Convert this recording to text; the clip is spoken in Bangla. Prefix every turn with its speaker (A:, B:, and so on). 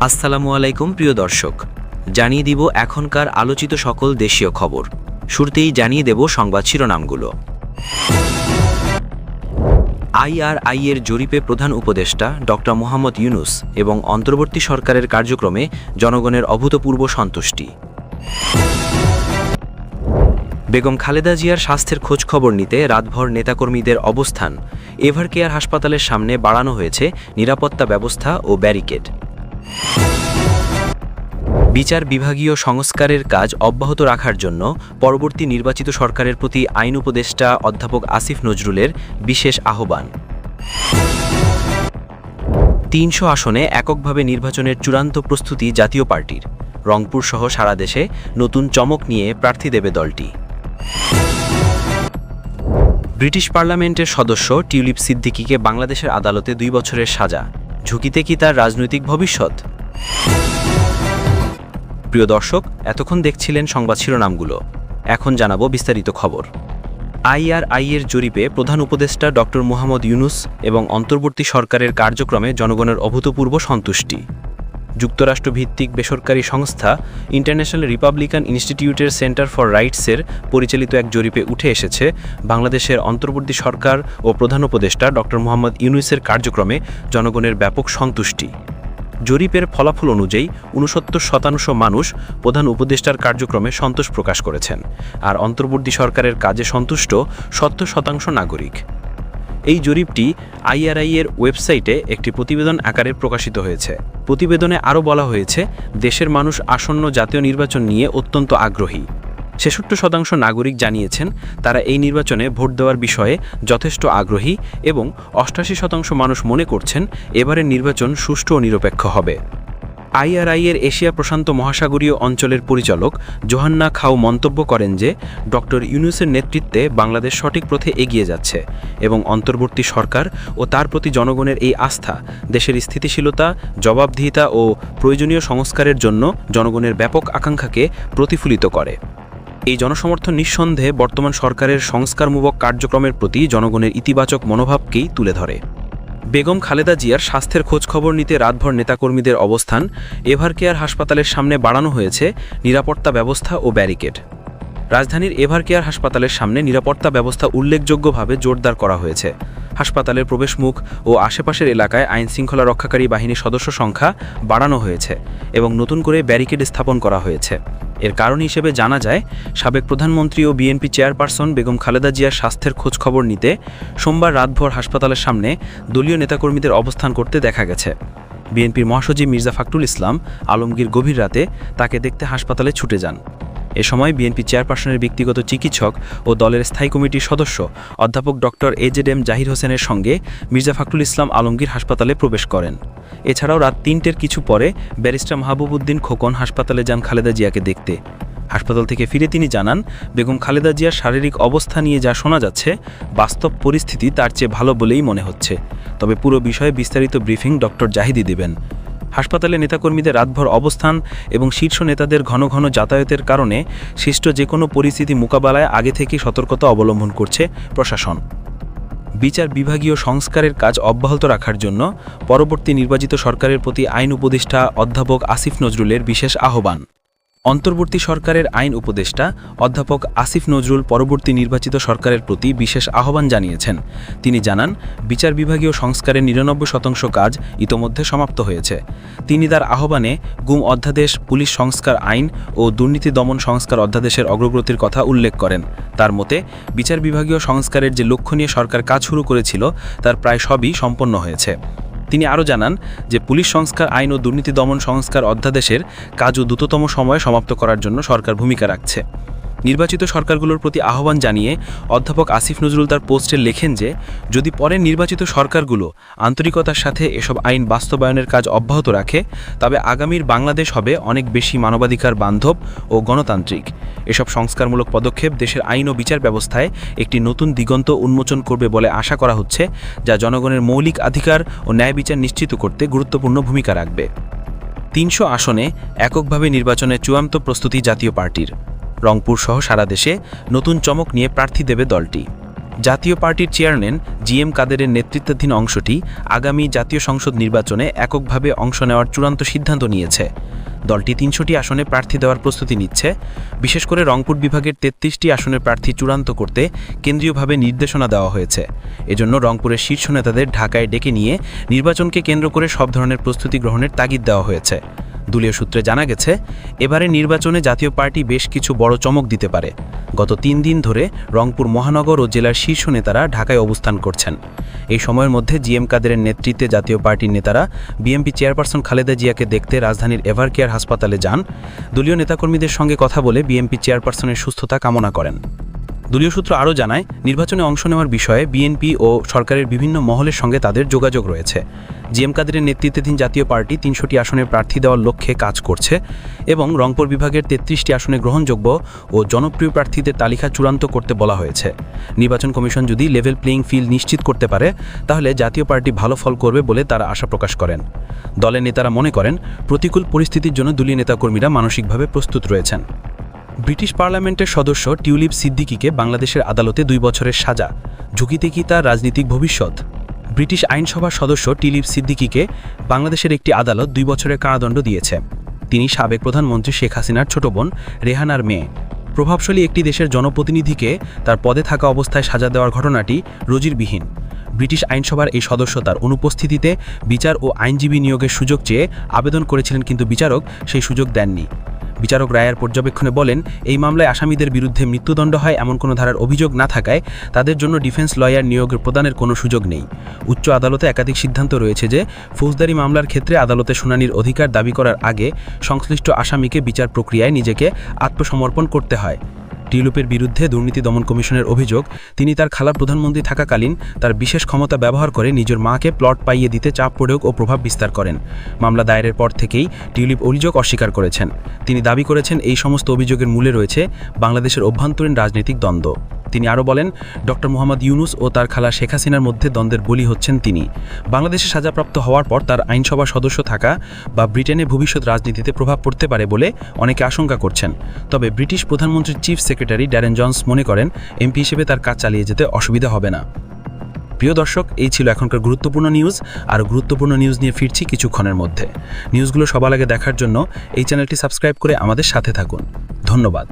A: আসসালামু আলাইকুম প্রিয় দর্শক, জানিয়ে দিব এখনকার আলোচিত সকল দেশীয় খবর। শুরুতেই জানিয়ে দেব সংবাদ শিরোনামগুলো। আইআরআই এর জরিপে প্রধান উপদেষ্টা ডক্টর মোহাম্মদ ইউনূস এবং অন্তর্বর্তী সরকারের কার্যক্রমে জনগণের অভূতপূর্ব সন্তুষ্টি। বেগম খালেদা জিয়ার স্বাস্থ্যের খোঁজ খবর নিতে রাতভর নেতাকর্মীদের অবস্থান। এভারকেয়ার হাসপাতালের সামনে বাড়ানো হয়েছে নিরাপত্তা ব্যবস্থা ও ব্যারিকেড। বিচার বিভাগীয় সংস্কারের কাজ অব্যাহত রাখার জন্য পরবর্তী নির্বাচিত সরকারের প্রতি আইন উপদেষ্টা অধ্যাপক আসিফ নজরুলের বিশেষ আহ্বান। ৩০০ আসনে এককভাবে নির্বাচনের চূড়ান্ত প্রস্তুতি জাতীয় পার্টির। রংপুর সহ সারা দেশে নতুন চমক নিয়ে প্রার্থী দেবে দলটি। ব্রিটিশ পার্লামেন্টের সদস্য টিউলিপ সিদ্দিকীকে বাংলাদেশের আদালতে ২ বছরের সাজা। ঝুঁকিতে কি তার রাজনৈতিক ভবিষ্যৎ? প্রিয় দর্শক, এতক্ষণ দেখছিলেন সংবাদ শিরোনামগুলো। এখন জানাবো বিস্তারিত খবর। আইআরআই এর জরিপে প্রধান উপদেষ্টা ডক্টর মোহাম্মদ ইউনূস এবং অন্তর্বর্তী সরকারের কার্যক্রমে জনগণের অভূতপূর্ব সন্তুষ্টি। যুক্তরাষ্ট্রভিত্তিক বেসরকারি সংস্থা ইন্টারন্যাশনাল রিপাবলিকান ইনস্টিটিউটের সেন্টার ফর রাইটসের পরিচালিত এক জরিপে উঠে এসেছে বাংলাদেশের অন্তর্বর্তী সরকার ও প্রধান উপদেষ্টা ডক্টর মোহাম্মদ ইউনূসের কার্যক্রমে জনগণের ব্যাপক সন্তুষ্টি। জরিপের ফলাফল অনুযায়ী ৬৯% মানুষ প্রধান উপদেষ্টার কার্যক্রমে সন্তোষ প্রকাশ করেছেন, আর অন্তর্বর্তী সরকারের কাজে সন্তুষ্ট ৭০% নাগরিক। এই জরিপটি আইআরআই এর ওয়েবসাইটে একটি প্রতিবেদন আকারে প্রকাশিত হয়েছে। প্রতিবেদনে আরও বলা হয়েছে, দেশের মানুষ আসন্ন জাতীয় নির্বাচন নিয়ে অত্যন্ত আগ্রহী। ৬৬% নাগরিক জানিয়েছেন তারা এই নির্বাচনে ভোট দেওয়ার বিষয়ে যথেষ্ট আগ্রহী এবং ৮৮% মানুষ মনে করছেন এবারের নির্বাচন সুষ্ঠু ও নিরপেক্ষ হবে। আইআরআই এর এশিয়া প্রশান্ত মহাসাগরীয় অঞ্চলের পরিচালক জোহান্না খাও মন্তব্য করেন যে ডক্টর ইউনূসের নেতৃত্বে বাংলাদেশ সঠিক পথে এগিয়ে যাচ্ছে এবং অন্তর্বর্তী সরকার ও তার প্রতি জনগণের এই আস্থা দেশের স্থিতিশীলতা, জবাবদিহিতা ও প্রয়োজনীয় সংস্কারের জন্য জনগণের ব্যাপক আকাঙ্ক্ষাকে প্রতিফলিত করে। এই জনসমর্থন নিঃসন্দেহে বর্তমান সরকারের সংস্কারমূলক কার্যক্রমের প্রতি জনগণের ইতিবাচক মনোভাবকেই তুলে ধরে। বেগম খালেদা জিয়ার স্বাস্থ্যের খোঁজখবর নিতে রাতভর নেতাকর্মীদের অবস্থান। এভারকেয়ার হাসপাতালের সামনে বাড়ানো হয়েছে নিরাপত্তা ব্যবস্থা ও ব্যারিকেড। রাজধানীর এভারকেয়ার হাসপাতালের সামনে নিরাপত্তা ব্যবস্থা উল্লেখযোগ্যভাবে জোরদার করা হয়েছে। হাসপাতালের প্রবেশমুখ ও আশেপাশের এলাকায় আইনশৃঙ্খলা রক্ষাকারী বাহিনীর সদস্য সংখ্যা বাড়ানো হয়েছে এবং নতুন করে ব্যারিকেড স্থাপন করা হয়েছে। এর কারণ হিসেবে জানা যায়, সাবেক প্রধানমন্ত্রী ও বিএনপি চেয়ারপারসন বেগম খালেদা জিয়ার স্বাস্থ্যের খোঁজখবর নিতে সোমবার রাতভর হাসপাতালের সামনে দলীয় নেতাকর্মীদের অবস্থান করতে দেখা গেছে। বিএনপির মহাসচিব মির্জা ফখরুল ইসলাম আলমগীর গভীর রাতে তাকে দেখতে হাসপাতালে ছুটে যান। এ সময় বিএনপি চেয়ারপারসনের ব্যক্তিগত চিকিৎসক ও দলের স্থায়ী কমিটির সদস্য অধ্যাপক ডক্টর এজেডএম জাহির হোসেনের সঙ্গে মির্জা ফখরুল ইসলাম আলমগীর হাসপাতালে প্রবেশ করেন। এছাড়াও রাত ৩টের কিছু পরে ব্যারিস্টার মাহবুব উদ্দিন খোকন হাসপাতালে যান খালেদা জিয়াকে দেখতে। হাসপাতাল থেকে ফিরে তিনি জানান, বেগম খালেদা জিয়ার শারীরিক অবস্থা নিয়ে যা শোনা যাচ্ছে, বাস্তব পরিস্থিতি তার চেয়ে ভালো বলেই মনে হচ্ছে। তবে পুরো বিষয়ে বিস্তারিত ব্রিফিং ডক্টর জাহিদি দেবেন। হাসপাতালে নেতাকর্মীদের রাতভর অবস্থান এবং শীর্ষ নেতাদের ঘন ঘন যাতায়াতের কারণে সৃষ্ট যে কোনো পরিস্থিতি মোকাবেলায় আগে থেকেই সতর্কতা অবলম্বন করছে প্রশাসন। বিচার বিভাগীয় সংস্কারের কাজ অব্যাহত রাখার জন্য পরবর্তী নির্বাচিত সরকারের প্রতি আইন উপদেষ্টা অধ্যাপক আসিফ নজরুলের বিশেষ আহ্বান। অন্তর্বর্তী সরকারের আইন উপদেষ্টা অধ্যাপক আসিফ নজরুল পরবর্তী নির্বাচিত সরকারের প্রতি বিশেষ আহ্বান জানিয়েছেন। তিনি জানান, বিচার বিভাগীয় সংস্কারের ৯৯% কাজ ইতোমধ্যে সমাপ্ত হয়েছে। তিনি তার আহ্বানে গুম অধ্যাদেশ, পুলিশ সংস্কার আইন ও দুর্নীতি দমন সংস্কার অধ্যাদেশের অগ্রগতির কথা উল্লেখ করেন। তার মতে, বিচার বিভাগীয় সংস্কারের যে লক্ষ্য নিয়ে সরকার কাজ শুরু করেছিল তার প্রায় সবই সম্পন্ন হয়েছে। তিনি আরও জানান যে পুলিশ সংস্কার আইন ও দুর্নীতি দমন সংস্কার অধ্যাদেশের কাজও দ্রুততম সময়ে সমাপ্ত করার জন্য সরকার ভূমিকা রাখছে। নির্বাচিত সরকারগুলোর প্রতি আহ্বান জানিয়ে অধ্যাপক আসিফ নজরুল তার পোস্টে লেখেন যে যদি পরের নির্বাচিত সরকারগুলো আন্তরিকতার সাথে এসব আইন বাস্তবায়নের কাজ অব্যাহত রাখে, তবে আগামীর বাংলাদেশ হবে অনেক বেশি মানবাধিকার বান্ধব ও গণতান্ত্রিক। এসব সংস্কারমূলক পদক্ষেপ দেশের আইন ও বিচার ব্যবস্থায় একটি নতুন দিগন্ত উন্মোচন করবে বলে আশা করা হচ্ছে, যা জনগণের মৌলিক অধিকার ও ন্যায় বিচার নিশ্চিত করতে গুরুত্বপূর্ণ ভূমিকা রাখবে। ৩০০ আসনে এককভাবে নির্বাচনের চূড়ান্ত প্রস্তুতি জাতীয় পার্টির। রংপুর সহ সারা দেশে নতুন চমক নিয়ে প্রার্থী দেবে দলটি। জাতীয় পার্টির চেয়ারম্যান জিএম কাদেরের নেতৃত্বাধীন অংশটি আগামী জাতীয় সংসদ নির্বাচনে এককভাবে অংশ নেওয়ার চূড়ান্ত সিদ্ধান্ত নিয়েছে। দলটি ৩০০টি আসনে প্রার্থী দেওয়ার প্রস্তুতি নিচ্ছে। বিশেষ করে রংপুর বিভাগের ৩৩টি আসনের প্রার্থী চূড়ান্ত করতে কেন্দ্রীয়ভাবে নির্দেশনা দেওয়া হয়েছে। এজন্য রংপুরের শীর্ষ নেতাদের ঢাকায় ডেকে নিয়ে নির্বাচনকে কেন্দ্র করে সব ধরনের প্রস্তুতি গ্রহণের তাগিদ দেওয়া হয়েছে। দলীয় সূত্রে জানা গেছে, এবারে নির্বাচনে জাতীয় পার্টি বেশ কিছু বড় চমক দিতে পারে। গত ৩ দিন ধরে রংপুর মহানগর ও জেলার শীর্ষ নেতারা ঢাকায় অবস্থান করছেন। এই সময়ের মধ্যে জিএম কাদেরের নেতৃত্বে জাতীয় পার্টির নেতারা বিএনপি চেয়ারপারসন খালেদা জিয়াকে দেখতে রাজধানীর এভারকেয়ার হাসপাতালে যান। দলীয় নেতাকর্মীদের সঙ্গে কথা বলে বিএনপি চেয়ারপারসনের সুস্থতা কামনা করেন। দলীয় সূত্র আরও জানায়, নির্বাচনে অংশ নেওয়ার বিষয়ে বিএনপি ও সরকারের বিভিন্ন মহলের সঙ্গে তাদের যোগাযোগ রয়েছে। জিএম কাদেরের নেতৃত্বাধীন জাতীয় পার্টি ৩০০টি আসনে প্রার্থী দেওয়ার লক্ষ্যে কাজ করছে এবং রংপুর বিভাগের ৩৩টি আসনে গ্রহণযোগ্য ও জনপ্রিয় প্রার্থীদের তালিকা চূড়ান্ত করতে বলা হয়েছে। নির্বাচন কমিশন যদি লেভেল প্লেইং ফিল্ড নিশ্চিত করতে পারে, তাহলে জাতীয় পার্টি ভালো ফল করবে বলে তারা আশা প্রকাশ করেন। দলের নেতারা মনে করেন, প্রতিকূল পরিস্থিতির জন্য দলীয় নেতাকর্মীরা মানসিকভাবে প্রস্তুত রয়েছেন। ব্রিটিশ পার্লামেন্টের সদস্য টিউলিপ সিদ্দিকিকে বাংলাদেশের আদালতে 2 বছরের সাজা। ঝুঁকিতে কি তার রাজনৈতিক ভবিষ্যৎ? ব্রিটিশ আইনসভার সদস্য টিউলিপ সিদ্দিকিকে বাংলাদেশের একটি আদালত 2 বছরের কারাদণ্ড দিয়েছে। তিনি সাবেক প্রধানমন্ত্রী শেখ হাসিনার ছোট বোন রেহানার মেয়ে। প্রভাবশালী একটি দেশের জনপ্রতিনিধিকে তার পদে থাকা অবস্থায় সাজা দেওয়ার ঘটনাটি নজিরবিহীন। ব্রিটিশ আইনসভার এই সদস্য তার অনুপস্থিতিতে বিচার ও আইনজীবী নিয়োগের সুযোগ চেয়ে আবেদন করেছিলেন, কিন্তু বিচারক সেই সুযোগ দেননি। বিচারক রায়ের পর্যবেক্ষণে বলেন, এই মামলায় আসামিদের বিরুদ্ধে মৃত্যুদণ্ড হয় এমন কোনো ধারার অভিযোগ না থাকায় তাদের জন্য ডিফেন্স লয়ার নিয়োগের প্রদানের কোনো সুযোগ নেই। উচ্চ আদালতে একাধিক সিদ্ধান্ত রয়েছে যে ফৌজদারি মামলার ক্ষেত্রে আদালতে শুনানির অধিকার দাবি করার আগে সংশ্লিষ্ট আসামিকে বিচার প্রক্রিয়ায় নিজেকে আত্মসমর্পণ করতে হয়। টিউলিপের বিরুদ্ধে দুর্নীতি দমন কমিশনের অভিযোগ, তিনি তার খালা প্রধানমন্ত্রী থাকাকালীন তার বিশেষ ক্ষমতা ব্যবহার করে নিজের মাকে প্লট পাইয়ে দিতে চাপ প্রয়োগ ও প্রভাব বিস্তার করেন। মামলা দায়েরের পর থেকেই টিউলিপ অভিযোগ অস্বীকার করেছেন। তিনি দাবি করেছেন, এই সমস্ত অভিযোগের মূলে রয়েছে বাংলাদেশের অভ্যন্তরীণ রাজনৈতিক দ্বন্দ্ব। তিনি আরও বলেন, ডক্টর মোহাম্মদ ইউনুস ও তার খালা শেখ হাসিনার মধ্যে দ্বন্দ্বের বলি হচ্ছেন তিনি। বাংলাদেশে সাজাপ্রাপ্ত হওয়ার পর তার আইনসভার সদস্য থাকা বা ব্রিটেনে ভবিষ্যৎ রাজনীতিতে প্রভাব পড়তে পারে বলে অনেকে আশঙ্কা করছেন। তবে ব্রিটিশ প্রধানমন্ত্রীর চিফ সেক্রেটারি ড্যারেন জনস মনে করেন, এমপি হিসেবে তার কাজ চালিয়ে যেতে অসুবিধা হবে না। প্রিয় দর্শক, এই ছিল এখনকার গুরুত্বপূর্ণ নিউজ। আর গুরুত্বপূর্ণ নিউজ নিয়ে ফিরছি কিছুক্ষণের মধ্যে। নিউজগুলো সবার আগে দেখার জন্য এই চ্যানেলটি সাবস্ক্রাইব করে আমাদের সাথে থাকুন। ধন্যবাদ।